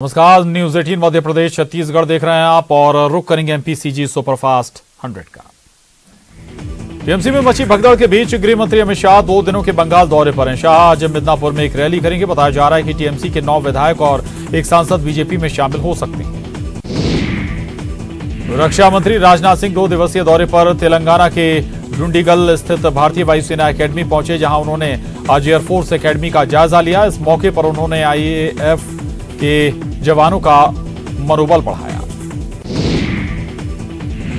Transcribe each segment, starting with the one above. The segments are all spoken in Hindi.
नमस्कार, न्यूज 18 मध्य प्रदेश छत्तीसगढ़ देख रहे हैं आप और रुक करेंगे एमपीसीजी सुपरफास्ट 100 का। टीएमसी में मची भगदड़ के बीच गृह मंत्री अमित शाह 2 दिनों के बंगाल दौरे पर हैं। शाह आज मिदनापुर में एक रैली करेंगे। बताया जा रहा है कि टीएमसी के 9 विधायक और एक सांसद बीजेपी में शामिल हो सकते हैं। रक्षा मंत्री राजनाथ सिंह 2 दिवसीय दौरे पर तेलंगाना के डुंडिगल स्थित भारतीय वायुसेना एकेडमी पहुंचे, जहां उन्होंने आज एयरफोर्स एकेडमी का जायजा लिया। इस मौके पर उन्होंने आईएएफ के जवानों का मनोबल बढ़ाया।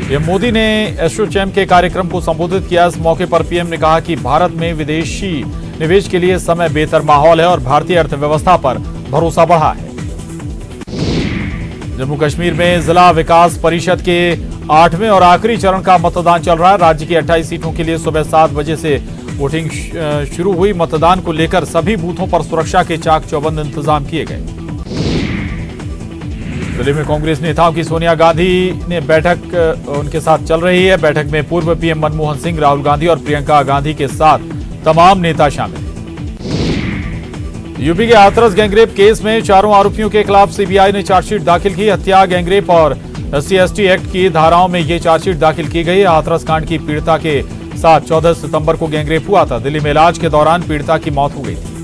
पीएम मोदी ने एस्ट्रोचैम के कार्यक्रम को संबोधित किया। इस मौके पर पीएम ने कहा कि भारत में विदेशी निवेश के लिए समय बेहतर माहौल है और भारतीय अर्थव्यवस्था पर भरोसा बढ़ा है। जम्मू कश्मीर में जिला विकास परिषद के 8वें और आखिरी चरण का मतदान चल रहा है। राज्य की 28 सीटों के लिए सुबह 7 बजे से वोटिंग शुरू हुई। मतदान को लेकर सभी बूथों पर सुरक्षा के चाक चौबंद इंतजाम किए गए। दिल्ली में कांग्रेस नेताओं की सोनिया गांधी ने बैठक उनके साथ चल रही है। बैठक में पूर्व पीएम मनमोहन सिंह, राहुल गांधी और प्रियंका गांधी के साथ तमाम नेता शामिल हैं। यूपी के हाथरस गैंगरेप केस में चारों आरोपियों के खिलाफ सीबीआई ने चार्जशीट दाखिल की। हत्या, गैंगरेप और SC/ST एक्ट की धाराओं में ये चार्जशीट दाखिल की गई। हाथरस कांड की पीड़िता के साथ 14 सितंबर को गैंगरेप हुआ था। दिल्ली में इलाज के दौरान पीड़िता की मौत हो गई थी।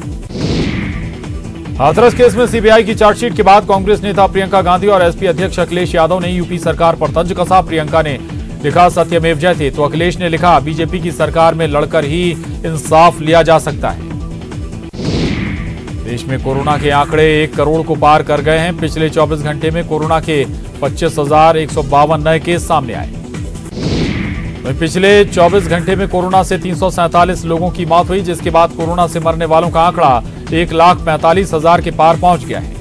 हाथरस केस में सीबीआई की चार्जशीट के बाद कांग्रेस नेता प्रियंका गांधी और एसपी अध्यक्ष अखिलेश यादव ने यूपी सरकार पर तंज कसा। प्रियंका ने लिखा सत्यमेव जयते, तो अखिलेश ने लिखा बीजेपी की सरकार में लड़कर ही इंसाफ लिया जा सकता है। देश में कोरोना के आंकड़े 1 करोड़ को पार कर गए हैं। पिछले 24 घंटे में कोरोना के 25,152 नए केस सामने आए। पिछले 24 घंटे में कोरोना से 347 लोगों की मौत हुई, जिसके बाद कोरोना से मरने वालों का आंकड़ा 1,45,000 के पार पहुंच गया है।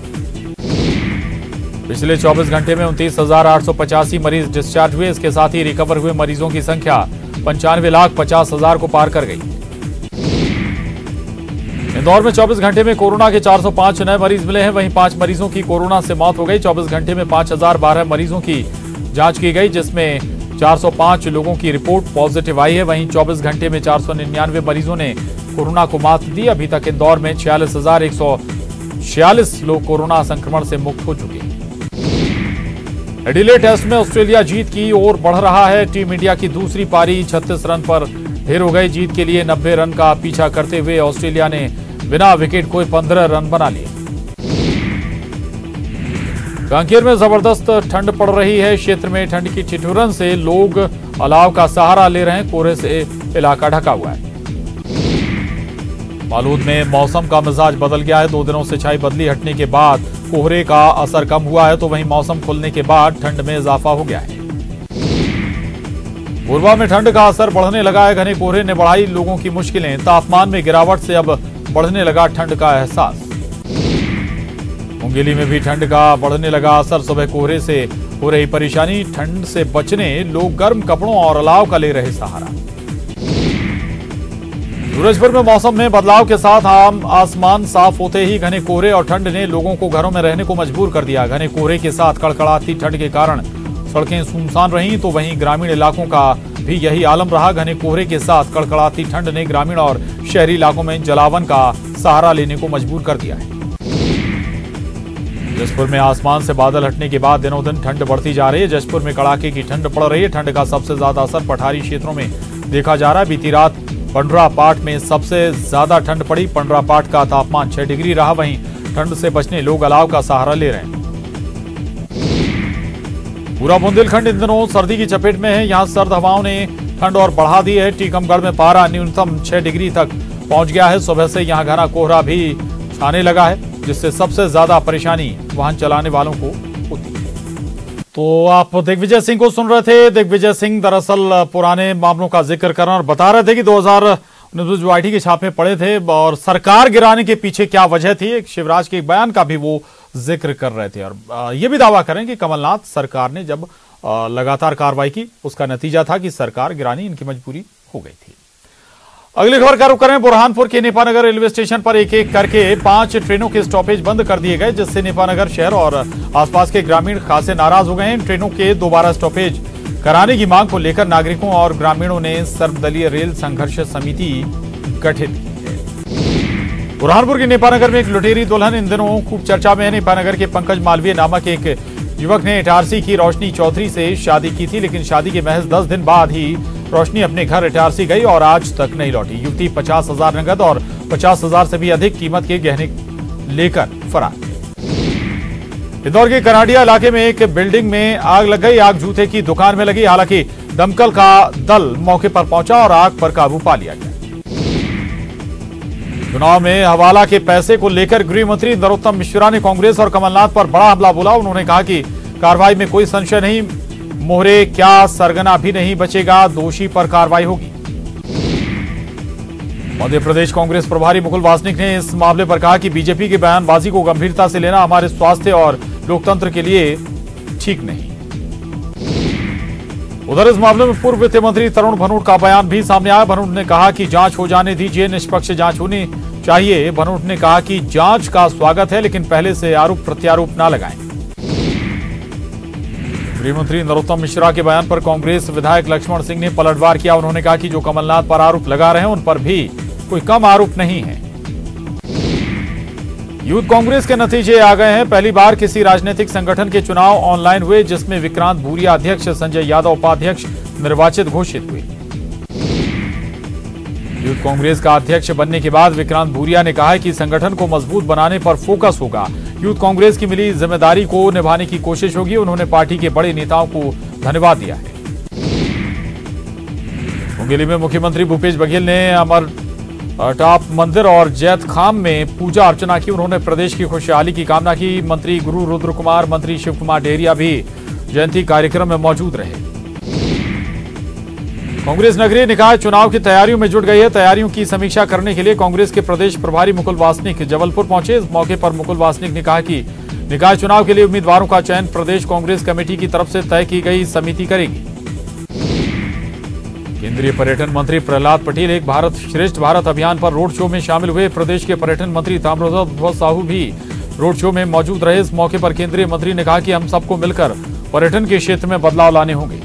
पिछले 24 घंटे में 29,885 मरीज डिस्चार्ज हुए। इसके साथ ही रिकवर हुए मरीजों की संख्या 95,50,000 को पार कर गई। इंदौर में 24 घंटे में कोरोना के 405 नए मरीज मिले हैं। वहीं 5 मरीजों की कोरोना से मौत हो गई। 24 घंटे में 5,012 मरीजों की जांच की गई, जिसमें 405 लोगों की रिपोर्ट पॉजिटिव आई है। वहीं 24 घंटे में 499 मरीजों ने कोरोना को मात दी। अभी तक इंदौर में 46,146 लोग कोरोना संक्रमण से मुक्त हो चुके हैं। एडिलेड टेस्ट में ऑस्ट्रेलिया जीत की ओर बढ़ रहा है। टीम इंडिया की दूसरी पारी 36 रन पर ढेर हो गई। जीत के लिए 90 रन का पीछा करते हुए ऑस्ट्रेलिया ने बिना विकेट खोए 15 रन बना लिए। कांकेर में जबरदस्त ठंड पड़ रही है। क्षेत्र में ठंड की ठिठुरन से लोग अलाव का सहारा ले रहे हैं। कोहरे से इलाका ढका हुआ है। बालोद में मौसम का मिजाज बदल गया है। 2 दिनों से छाई बदली हटने के बाद कोहरे का असर कम हुआ है, तो वहीं मौसम खुलने के बाद ठंड में इजाफा हो गया है। पूर्वा में ठंड का असर बढ़ने लगा है। घने कोहरे ने बढ़ाई लोगों की मुश्किलें। तापमान में गिरावट से अब बढ़ने लगा ठंड का एहसास। मुंगेली में भी ठंड का बढ़ने लगा असर। सुबह कोहरे से हो रही परेशानी। ठंड से बचने लोग गर्म कपड़ों और अलाव का ले रहे सहारा। सूरजपुर में मौसम में बदलाव के साथ आसमान साफ होते ही घने कोहरे और ठंड ने लोगों को घरों में रहने को मजबूर कर दिया। घने कोहरे के साथ कड़कड़ाती ठंड के कारण सड़कें सुनसान रहीं, तो वहीं ग्रामीण इलाकों का भी यही आलम रहा। घने कोहरे के साथ कड़कड़ाती ठंड ने ग्रामीण और शहरी इलाकों में जलावन का सहारा लेने को मजबूर कर दिया है। जशपुर में आसमान से बादल हटने के बाद दिनों दिन ठंड बढ़ती जा रही है। जशपुर में कड़ाके की ठंड पड़ रही है। ठंड का सबसे ज्यादा असर पठारी क्षेत्रों में देखा जा रहा है। बीती रात पंडरापाट में सबसे ज्यादा ठंड पड़ी। पंडरापाट का तापमान 6 डिग्री रहा। वहीं ठंड से बचने लोग अलाव का सहारा ले रहे हैं। पूरा बुंदेलखंड इन दिनों सर्दी की चपेट में है। यहां सर्द हवाओं ने ठंड और बढ़ा दी है। टीकमगढ़ में पारा न्यूनतम 6 डिग्री तक पहुंच गया है। सुबह से यहां घना कोहरा भी छाने लगा है, जिससे सबसे ज्यादा परेशानी वाहन चलाने वालों को होती है। तो आप दिग्विजय सिंह को सुन रहे थे। दिग्विजय सिंह दरअसल पुराने मामलों का जिक्र कर रहे और बता रहे थे कि 2019 जो IT के छापे पड़े थे और सरकार गिराने के पीछे क्या वजह थी। एक शिवराज के एक बयान का भी वो जिक्र कर रहे थे और ये भी दावा करें कि कमलनाथ सरकार ने जब लगातार कार्रवाई की, उसका नतीजा था कि सरकार गिरानी इनकी मजबूरी हो गई थी। अगली खबर का रुख करें। बुरहानपुर के नेपानगर रेलवे स्टेशन पर एक एक करके 5 ट्रेनों के स्टॉपेज बंद कर दिए गए, जिससे नेपानगर शहर और आसपास के ग्रामीण खासे नाराज हो गए हैं। ट्रेनों के दोबारा स्टॉपेज कराने की मांग को लेकर नागरिकों और ग्रामीणों ने सर्वदलीय रेल संघर्ष समिति गठित की है। बुरहानपुर के नेपानगर में एक लुटेरी दुल्हन इन दिनों खूब चर्चा में है। नेपानगर के पंकज मालवीय नामक एक युवक ने इटारसी की रोशनी चौधरी से शादी की थी, लेकिन शादी के महज 10 दिन बाद ही रोशनी अपने घर इटारसी गई और आज तक नहीं लौटी। युवती 50,000 नगद और 50,000 से भी अधिक कीमत के गहने लेकर फरार। इंदौर के कराडिया इलाके में एक बिल्डिंग में आग लग गई। आग जूते की दुकान में लगी। हालांकि दमकल का दल मौके पर पहुंचा और आग पर काबू पा लिया गया। चुनाव में हवाला के पैसे को लेकर गृह मंत्री नरोत्तम मिश्रा ने कांग्रेस और कमलनाथ पर बड़ा हमला बोला। उन्होंने कहा कि कार्रवाई में कोई संशय नहीं, मोहरे क्या सरगना भी नहीं बचेगा, दोषी पर कार्रवाई होगी। मध्य प्रदेश कांग्रेस प्रभारी मुकुल वासनिक ने इस मामले पर कहा कि बीजेपी की बयानबाजी को गंभीरता से लेना हमारे स्वास्थ्य और लोकतंत्र के लिए ठीक नहीं। उधर इस मामले में पूर्व वित्त मंत्री तरुण भनोट का बयान भी सामने आया। भनोट ने कहा कि जांच हो जाने दीजिए, निष्पक्ष जांच होनी चाहिए। भनोट ने कहा कि जांच का स्वागत है, लेकिन पहले से आरोप प्रत्यारोप न लगाएं। गृह मंत्री नरोत्तम मिश्रा के बयान पर कांग्रेस विधायक लक्ष्मण सिंह ने पलटवार किया। उन्होंने कहा कि जो कमलनाथ पर आरोप लगा रहे हैं उन पर भी कोई कम आरोप नहीं है। यूथ कांग्रेस के नतीजे आ गए हैं। पहली बार किसी राजनीतिक संगठन के चुनाव ऑनलाइन हुए, जिसमें विक्रांत भूरिया अध्यक्ष, संजय यादव उपाध्यक्ष निर्वाचित घोषित हुए। यूथ कांग्रेस का अध्यक्ष बनने के बाद विक्रांत भूरिया ने कहा कि संगठन को मजबूत बनाने पर फोकस होगा। यूथ कांग्रेस की मिली जिम्मेदारी को निभाने की कोशिश होगी। उन्होंने पार्टी के बड़े नेताओं को धन्यवाद दिया है। मुंगेली में मुख्यमंत्री भूपेश बघेल ने अमर टाप मंदिर और जैत खाम में पूजा अर्चना की। उन्होंने प्रदेश की खुशहाली की कामना की। मंत्री गुरु रुद्र कुमार, मंत्री शिव कुमार डेहरिया भी जयंती कार्यक्रम में मौजूद रहे। कांग्रेस नगरीय निकाय चुनाव की तैयारियों में जुट गई है। तैयारियों की समीक्षा करने के लिए कांग्रेस के प्रदेश प्रभारी मुकुल वासनिक जबलपुर पहुंचे। इस मौके पर मुकुल वासनिक ने कहा कि निकाय चुनाव के लिए उम्मीदवारों का चयन प्रदेश कांग्रेस कमेटी की तरफ से तय की गई समिति करेगी। केंद्रीय पर्यटन मंत्री प्रहलाद पटेल एक भारत श्रेष्ठ भारत अभियान पर रोड शो में शामिल हुए। प्रदेश के पर्यटन मंत्री ताम्रध्वज साहू भी रोड शो में मौजूद रहे। इस मौके पर केंद्रीय मंत्री ने कहा कि हम सबको मिलकर पर्यटन के क्षेत्र में बदलाव लाने होंगे।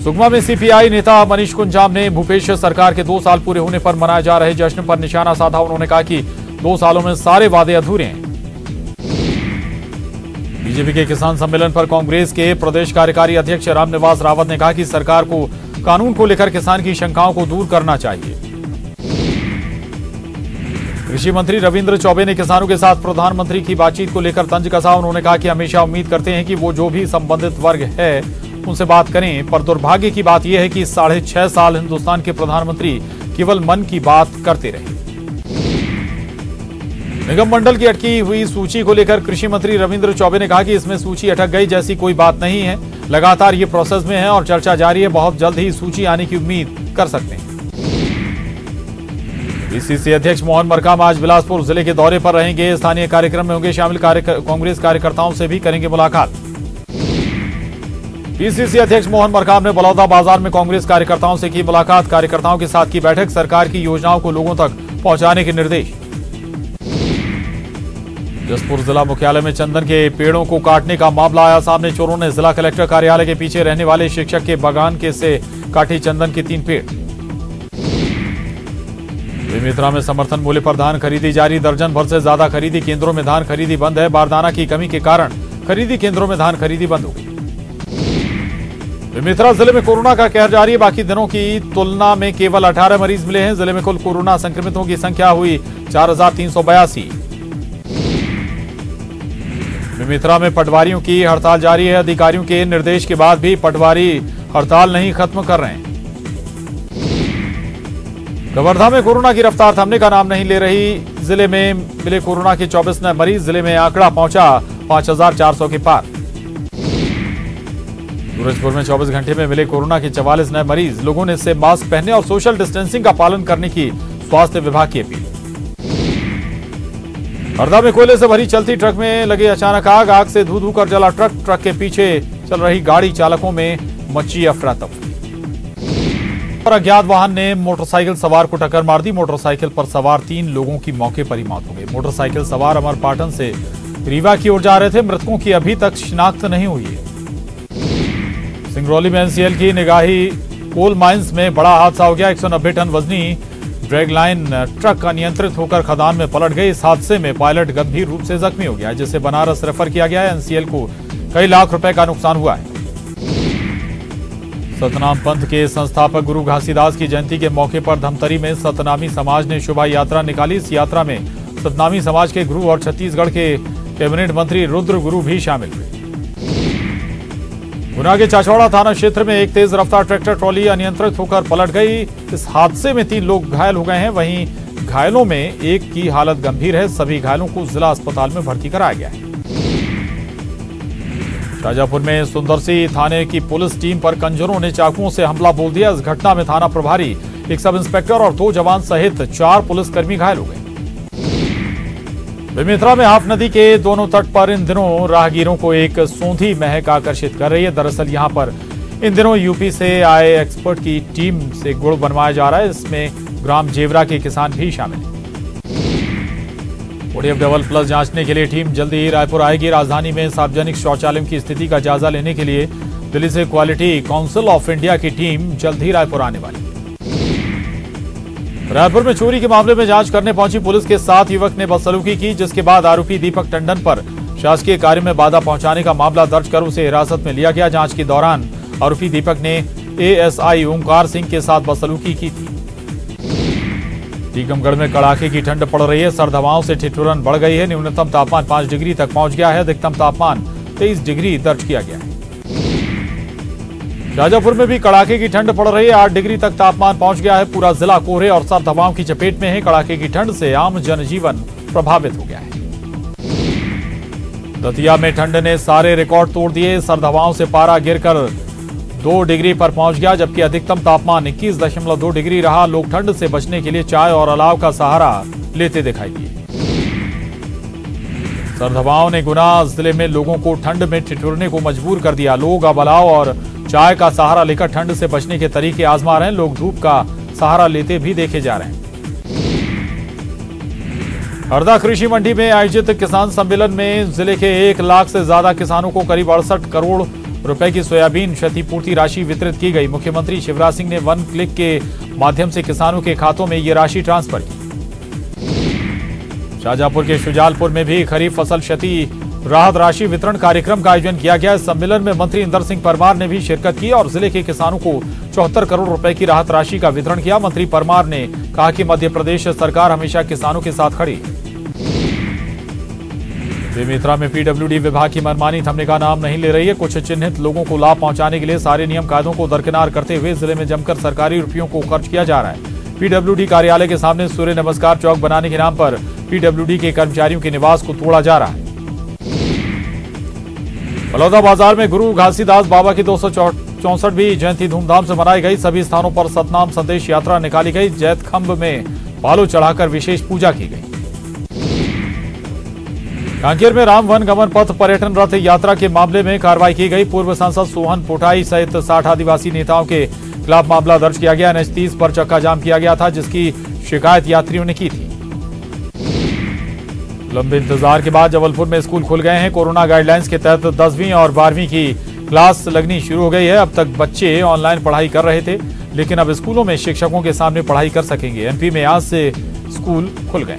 सुकमा में सीपीआई नेता मनीष कुंजाम ने भूपेश सरकार के 2 साल पूरे होने पर मनाए जा रहे जश्न पर निशाना साधा। उन्होंने कहा कि 2 सालों में सारे वादे अधूरे हैं। बीजेपी के किसान सम्मेलन पर कांग्रेस के प्रदेश कार्यकारी अध्यक्ष रामनिवास रावत ने कहा कि सरकार को कानून को लेकर किसान की शंकाओं को दूर करना चाहिए। कृषि मंत्री रविंद्र चौबे ने किसानों के साथ प्रधानमंत्री की बातचीत को लेकर तंज कसा। उन्होंने कहा कि हमेशा उम्मीद करते हैं कि वो जो भी संबंधित वर्ग है उनसे बात करें, पर दुर्भाग्य की बात यह है कि 6.5 साल हिंदुस्तान के प्रधानमंत्री केवल मन की बात करते रहे। निगम मंडल की अटकी हुई सूची को लेकर कृषि मंत्री रविंद्र चौबे ने कहा कि इसमें सूची अटक गई जैसी कोई बात नहीं है। लगातार ये प्रोसेस में है और चर्चा जारी है। बहुत जल्द ही सूची आने की उम्मीद कर सकते हैं। पीसीसी अध्यक्ष मोहन मरकाम आज बिलासपुर जिले के दौरे पर रहेंगे। स्थानीय कार्यक्रम में होंगे शामिल। कांग्रेस कार्यकर्ताओं से भी करेंगे मुलाकात। पीसीसी अध्यक्ष मोहन मरकाम ने बलौदा बाजार में कांग्रेस कार्यकर्ताओं से की मुलाकात। कार्यकर्ताओं के साथ की बैठक। सरकार की योजनाओं को लोगों तक पहुंचाने के निर्देश। जसपुर जिला मुख्यालय में चंदन के पेड़ों को काटने का मामला आया सामने। चोरों ने जिला कलेक्टर कार्यालय के पीछे रहने वाले शिक्षक के बागान के से काटी चंदन के 3 पेड़। बेमेतरा में समर्थन मूल्य पर धान खरीदी जारी। दर्जन भर से ज्यादा खरीदी केंद्रों में धान खरीदी बंद है। बारदाना की कमी के कारण खरीदी केंद्रों में धान खरीदी बंद हो गई। बेमेतरा जिले में कोरोना का कहर जारी है। बाकी दिनों की तुलना में केवल 18 मरीज मिले हैं। जिले में कुल कोरोना संक्रमितों की संख्या हुई 4,382। बेमेतरा में पटवारियों की हड़ताल जारी है। अधिकारियों के निर्देश के बाद भी पटवारी हड़ताल नहीं खत्म कर रहे हैं। कवर्धा में कोरोना की रफ्तार थमने का नाम नहीं ले रही। जिले में मिले कोरोना के 24 नए मरीज। जिले में आंकड़ा पहुंचा 5,400 के पार। सूरजपुर में 24 घंटे में मिले कोरोना के 44 नए मरीज। लोगों ने इससे मास्क पहनने और सोशल डिस्टेंसिंग का पालन करने की स्वास्थ्य विभाग की अपील। हरदा में कोयले से भरी चलती ट्रक में लगे अचानक आग। आग से धू धू कर जला ट्रक। ट्रक के पीछे चल रही गाड़ी चालकों में मची अफरा तफरी। और अज्ञात वाहन ने मोटरसाइकिल सवार को टक्कर मार दी। मोटरसाइकिल पर सवार 3 लोगों की मौके पर ही मौत हो गई। मोटरसाइकिल सवार अमरपाटन से रीवा की ओर जा रहे थे। मृतकों की अभी तक शिनाख्त नहीं हुई है। सिंगरौली में एनसीएल की निगाही कोल माइंस में बड़ा हादसा हो गया। 190 टन वजनी ड्रैग लाइन ट्रक अनियंत्रित होकर खदान में पलट गई। इस हादसे में पायलट गंभीर रूप से जख्मी हो गया, जिसे बनारस रेफर किया गया है। एनसीएल को कई लाख रुपए का नुकसान हुआ है। सतनाम पंथ के संस्थापक गुरु घासीदास की जयंती के मौके पर धमतरी में सतनामी समाज ने शोभा यात्रा निकाली। इस यात्रा में सतनामी समाज के गुरु और छत्तीसगढ़ के कैबिनेट मंत्री रुद्र गुरु भी शामिल हुए। गुना के चाचौड़ा थाना क्षेत्र में एक तेज रफ्तार ट्रैक्टर ट्रॉली अनियंत्रित होकर पलट गई। इस हादसे में 3 लोग घायल हो गए हैं। वहीं घायलों में एक की हालत गंभीर है। सभी घायलों को जिला अस्पताल में भर्ती कराया गया है। शाजापुर में सुंदरसी थाने की पुलिस टीम पर कंजरों ने चाकुओं से हमला बोल दिया। इस घटना में थाना प्रभारी, एक सब इंस्पेक्टर और 2 जवान सहित 4 पुलिसकर्मी घायल हो गए। बेमेतरा में हाफ नदी के दोनों तट पर इन दिनों राहगीरों को एक सोंधी महक आकर्षित कर रही है। दरअसल यहां पर इन दिनों यूपी से आए एक्सपर्ट की टीम से गुड़ बनवाया जा रहा है। इसमें ग्राम जेवरा के किसान भी शामिल हैं। ओडीएफ डबल प्लस जांचने के लिए टीम जल्दी ही रायपुर आएगी। राजधानी में सार्वजनिक शौचालयों की स्थिति का जायजा लेने के लिए दिल्ली से क्वालिटी काउंसिल ऑफ इंडिया की टीम जल्द ही रायपुर आने वाली है। रायपुर में चोरी के मामले में जांच करने पहुंची पुलिस के 7 युवक ने बदसलूकी की, जिसके बाद आरोपी दीपक टंडन पर शासकीय कार्य में बाधा पहुंचाने का मामला दर्ज कर उसे हिरासत में लिया गया। जांच के दौरान आरोपी दीपक ने एएसआई ओंकार सिंह के साथ बदसलूकी की थी। टीकमगढ़ में कड़ाके की ठंड पड़ रही है। सर्द हवाओं से ठिठुरन बढ़ गई है। न्यूनतम तापमान 5 डिग्री तक पहुंच गया है। अधिकतम तापमान 23 डिग्री दर्ज किया गया है। शाजापुर में भी कड़ाके की ठंड पड़ रही है। 8 डिग्री तक तापमान पहुंच गया है। पूरा जिला कोहरे और सर्द हवाओं की चपेट में है। कड़ाके की ठंड से आम जनजीवन प्रभावित हो गया है। दतिया में ठंड ने सारे रिकॉर्ड तोड़ दिए। सर्द हवाओं से पारा गिरकर 2 डिग्री पर पहुंच गया, जबकि अधिकतम तापमान 21.2 डिग्री रहा। लोग ठंड से बचने के लिए चाय और अलाव का सहारा लेते दिखाई दिए। सर्द हवाओं ने गुना जिले में लोगों को ठंड में ठिठुरने को मजबूर कर दिया। लोग अब अलाव और चाय का सहारा लेकर ठंड से बचने के तरीके आजमा रहे हैं। लोग धूप का सहारा लेते भी देखे जा रहे हैं। हरदा कृषि मंडी में आयोजित किसान सम्मेलन में जिले के 1 लाख से ज्यादा किसानों को करीब 68 करोड़ रुपए की सोयाबीन क्षतिपूर्ति राशि वितरित की गई। मुख्यमंत्री शिवराज सिंह ने 1 क्लिक के माध्यम से किसानों के खातों में ये राशि ट्रांसफर की। शाजापुर के शुजालपुर में भी खरीफ फसल क्षति राहत राशि वितरण कार्यक्रम का आयोजन किया गया। इस सम्मेलन में मंत्री इंदर सिंह परमार ने भी शिरकत की और जिले के किसानों को 74 करोड़ रुपए की राहत राशि का वितरण किया। मंत्री परमार ने कहा कि मध्य प्रदेश सरकार हमेशा किसानों के साथ खड़ी है। बेमेतरा में पीडब्ल्यूडी विभाग की मनमानी थमने का नाम नहीं ले रही है। कुछ चिन्हित लोगों को लाभ पहुंचाने के लिए सारे नियम कायदों को दरकिनार करते हुए जिले में जमकर सरकारी रुपयों को खर्च किया जा रहा है। पीडब्ल्यूडी कार्यालय के सामने सूर्य नमस्कार चौक बनाने के नाम पर पीडब्ल्यूडी के कर्मचारियों के निवास को तोड़ा जा रहा है। बलौदा बाजार में गुरु घासीदास बाबा की 264वीं जयंती धूमधाम से मनाई गई। सभी स्थानों पर सतनाम संदेश यात्रा निकाली गई। जैत खंभ में बालू चढ़ाकर विशेष पूजा की गई। कांकेर में राम वन गमन पथ पर्यटन रथ यात्रा के मामले में कार्रवाई की गई। पूर्व सांसद सोहन पोटाई सहित 60 आदिवासी नेताओं के खिलाफ मामला दर्ज किया गया। NH 30 पर चक्का जाम किया गया था, जिसकी शिकायत यात्रियों ने की थी। लंबे इंतजार के बाद जबलपुर में स्कूल खुल गए हैं। कोरोना गाइडलाइंस के तहत 10वीं और 12वीं की क्लास लगनी शुरू हो गई है। अब तक बच्चे ऑनलाइन पढ़ाई कर रहे थे, लेकिन अब स्कूलों में शिक्षकों के सामने पढ़ाई कर सकेंगे। एमपी में आज से स्कूल खुल गए।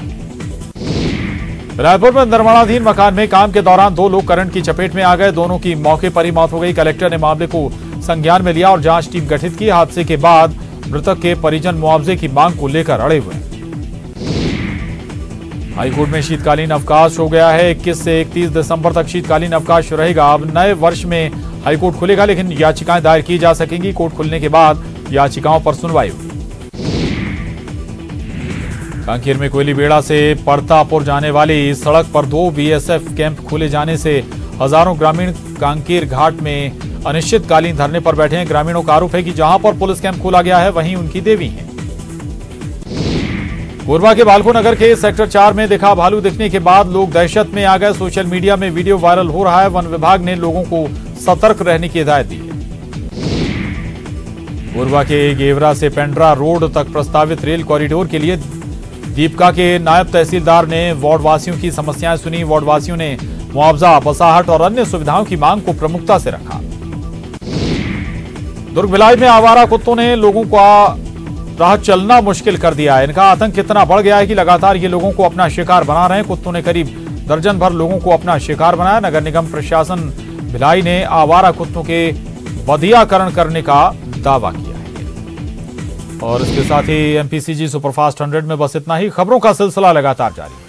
रायपुर में निर्माणाधीन मकान में काम के दौरान 2 लोग करंट की चपेट में आ गए। दोनों की मौके पर ही मौत हो गई। कलेक्टर ने मामले को संज्ञान में लिया और जांच टीम गठित की। हादसे के बाद मृतक के परिजन मुआवजे की मांग को लेकर अड़े हुए हैं। हाईकोर्ट में शीतकालीन अवकाश हो गया है। 21 से 31 दिसंबर तक शीतकालीन अवकाश रहेगा। अब नए वर्ष में हाईकोर्ट खुलेगा, लेकिन याचिकाएं दायर की जा सकेंगी। कोर्ट खुलने के बाद याचिकाओं पर सुनवाई होगी। कांकेर में कोयलीबेड़ा से परतापुर जाने वाली सड़क पर 2 बीएसएफ कैंप खोले जाने से हजारों ग्रामीण कांकेर घाट में अनिश्चितकालीन धरने पर बैठे हैं। ग्रामीणों का आरोप है कि जहां पर पुलिस कैंप खोला गया है वहीं उनकी देवी है। कोरबा के बालको नगर के सेक्टर 4 में दिखा भालू दिखने के बाद लोग दहशत में आ गए। सोशल मीडिया में वीडियो वायरल हो रहा है। वन विभाग ने लोगों को सतर्क रहने की हिदायत दी है। कोरबा के गेवरा से पेंड्रा रोड तक प्रस्तावित रेल कॉरिडोर के लिए दीपका के नायब तहसीलदार ने वार्ड वासियों की समस्याएं सुनी। वार्ड वासियों ने मुआवजा, बसाहट और अन्य सुविधाओं की मांग को प्रमुखता से रखा। दुर्ग भिलाई में आवारा कुत्तों ने लोगों का राह चलना मुश्किल कर दिया है। इनका आतंक इतना बढ़ गया है कि लगातार ये लोगों को अपना शिकार बना रहे हैं। कुत्तों ने करीब दर्जन भर लोगों को अपना शिकार बनाया। नगर निगम प्रशासन भिलाई ने आवारा कुत्तों के बधियाकरण करने का दावा किया है। और इसके साथ ही एमपीसीजी सुपरफास्ट 100 में बस इतना ही। खबरों का सिलसिला लगातार जारी है।